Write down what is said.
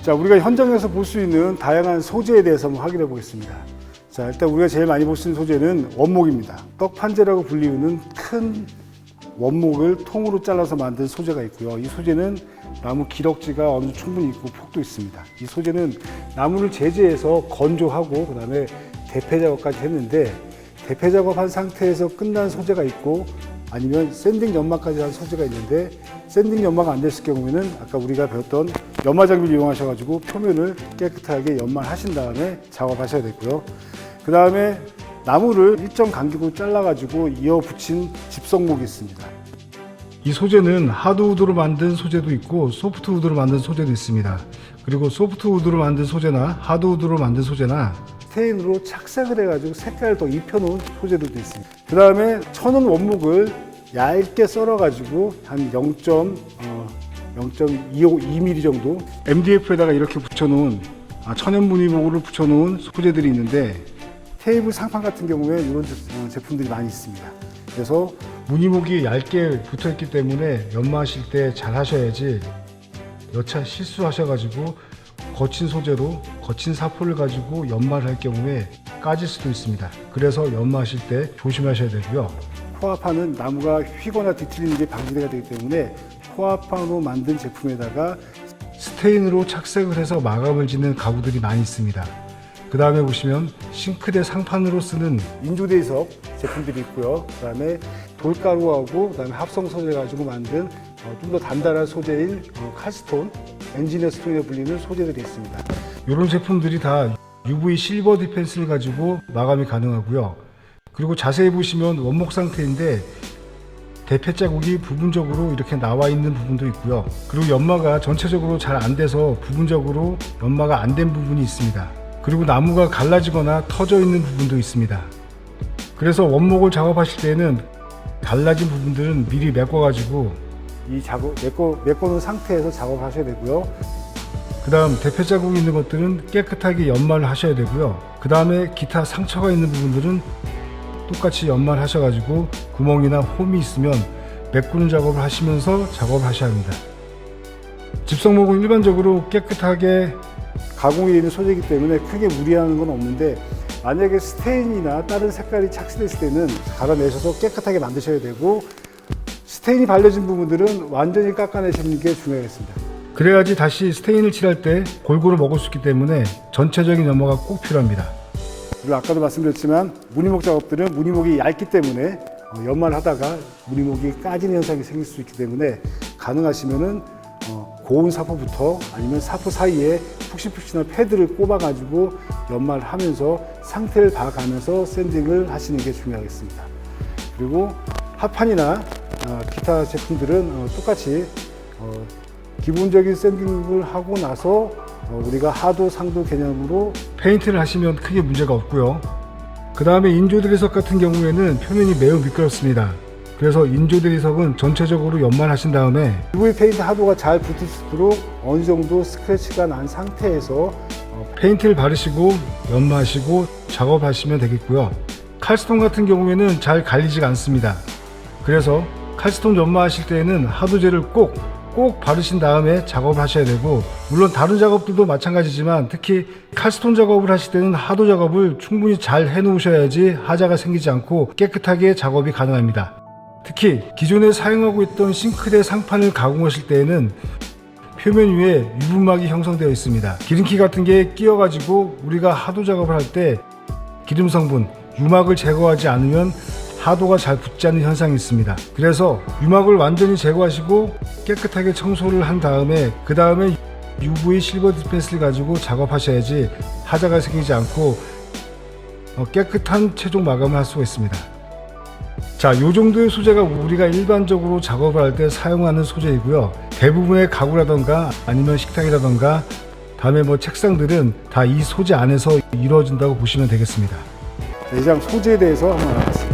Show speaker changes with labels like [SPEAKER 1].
[SPEAKER 1] 자, 우리가 현장에서 볼 수 있는 다양한 소재에 대해서 한번 확인해 보겠습니다. 자, 일단 우리가 제일 많이 볼 수 있는 소재는 원목입니다. 떡판재라고 불리우는 큰 원목을 통으로 잘라서 만든 소재가 있고요. 이 소재는 나무 기럭지가 어느 정도 충분히 있고 폭도 있습니다. 이 소재는 나무를 제재해서 건조하고 그다음에 대패 작업까지 했는데, 대패 작업한 상태에서 끝난 소재가 있고 아니면 샌딩 연마까지 한 소재가 있는데, 샌딩 연마가 안 됐을 경우에는 아까 우리가 배웠던 연마 장비를 이용하셔가지고 표면을 깨끗하게 연마하신 다음에 작업하셔야 되고요. 그 다음에 나무를 일정 간격으로 잘라가지고 이어 붙인 집성목이 있습니다. 이 소재는 하드우드로 만든 소재도 있고 소프트우드로 만든 소재도 있습니다. 그리고 소프트우드로 만든 소재나 하드우드로 만든 소재나 스테인으로 착색을 해가지고 색깔을 더 입혀놓은 소재들도 있습니다. 그 다음에 천연 원목을 얇게 썰어가지고 한 0.2mm 정도 MDF에다가 이렇게 붙여놓은 천연 무늬목을 붙여놓은 소재들이 있는데, 테이블 상판 같은 경우에 이런 제품들이 많이 있습니다. 그래서 무늬목이 얇게 붙어있기 때문에 연마하실 때 잘 하셔야지 여차 실수하셔가지고 거친 소재로 거친 사포를 가지고 연마를 할 경우에 까질 수도 있습니다. 그래서 연마하실 때 조심하셔야 되고요. 코아판은 나무가 휘거나 뒤틀리는 게 방지가 되기 때문에 코아판으로 만든 제품에다가 스테인으로 착색을 해서 마감을 짓는 가구들이 많이 있습니다. 그 다음에 보시면 싱크대 상판으로 쓰는 인조대리석 제품들이 있고요. 그 다음에 돌가루하고 그 다음에 합성 소재 가지고 만든 좀 더 단단한 소재인 칼스톤, 엔지니어 스톤에 불리는 소재들이 있습니다. 이런 제품들이 다 UV 실버 디펜스를 가지고 마감이 가능하고요. 그리고 자세히 보시면 원목 상태인데 대패 자국이 부분적으로 이렇게 나와 있는 부분도 있고요. 그리고 연마가 전체적으로 잘 안 돼서 부분적으로 연마가 안 된 부분이 있습니다. 그리고 나무가 갈라지거나 터져 있는 부분도 있습니다. 그래서 원목을 작업하실 때는 갈라진 부분들은 미리 메꿔가지고 이 메꿔놓은 상태에서 작업하셔야 되고요. 그 다음 대패 자국이 있는 것들은 깨끗하게 연마를 하셔야 되고요. 그 다음에 기타 상처가 있는 부분들은 똑같이 연마를 하셔가지고 구멍이나 홈이 있으면 메꾸는 작업을 하시면서 작업을 하셔야 합니다. 집성목은 일반적으로 깨끗하게 가공이 되는 소재이기 때문에 크게 무리하는 건 없는데, 만약에 스테인이나 다른 색깔이 착색됐을 때는 갈아내셔서 깨끗하게 만드셔야 되고, 스테인이 발려진 부분들은 완전히 깎아내시는 게 중요하겠습니다. 그래야지 다시 스테인을 칠할 때 골고루 먹을 수 있기 때문에 전체적인 연마가 꼭 필요합니다. 그리고 아까도 말씀드렸지만 무늬목 작업들은 무늬목이 얇기 때문에 연마를 하다가 무늬목이 까지는 현상이 생길 수 있기 때문에 가능하시면은 고운 사포부터 아니면 사포 사이에 푹신푹신한 패드를 꼽아가지고 연마를 하면서 상태를 봐가면서 샌딩을 하시는 게 중요하겠습니다. 그리고 합판이나 기타 제품들은 똑같이 기본적인 샌딩을 하고 나서 우리가 하도 상도 개념으로 페인트를 하시면 크게 문제가 없고요. 그 다음에 인조대리석 같은 경우에는 표면이 매우 미끄럽습니다. 그래서 인조대리석은 전체적으로 연마를 하신 다음에 UV 페인트 하도가 잘 붙을 수 있도록 어느 정도 스크래치가 난 상태에서 페인트를 바르시고 연마하시고 작업하시면 되겠고요. 칼스톤 같은 경우에는 잘 갈리지가 않습니다. 그래서 칼스톤 연마하실 때에는 하도제를 꼭 바르신 다음에 작업을 하셔야 되고, 물론 다른 작업들도 마찬가지지만 특히 칼스톤 작업을 하실 때는 하도 작업을 충분히 잘 해 놓으셔야지 하자가 생기지 않고 깨끗하게 작업이 가능합니다. 특히 기존에 사용하고 있던 싱크대 상판을 가공하실 때에는 표면 위에 유분막이 형성되어 있습니다. 기름기 같은 게 끼어 가지고 우리가 하도 작업을 할 때 기름 성분, 유막을 제거하지 않으면 하도가 잘 붙지 않는 현상이 있습니다. 그래서 유막을 완전히 제거하시고 깨끗하게 청소를 한 다음에 그 다음에 UV 실버 디펜스를 가지고 작업하셔야지 하자가 생기지 않고 깨끗한 최종 마감을 할 수가 있습니다. 자, 이 정도의 소재가 우리가 일반적으로 작업을 할 때 사용하는 소재이고요. 대부분의 가구라던가 아니면 식탁이라던가 다음에 책상들은 다 이 소재 안에서 이루어진다고 보시면 되겠습니다. 내장 소재에 대해서 한번 알아봤습니다.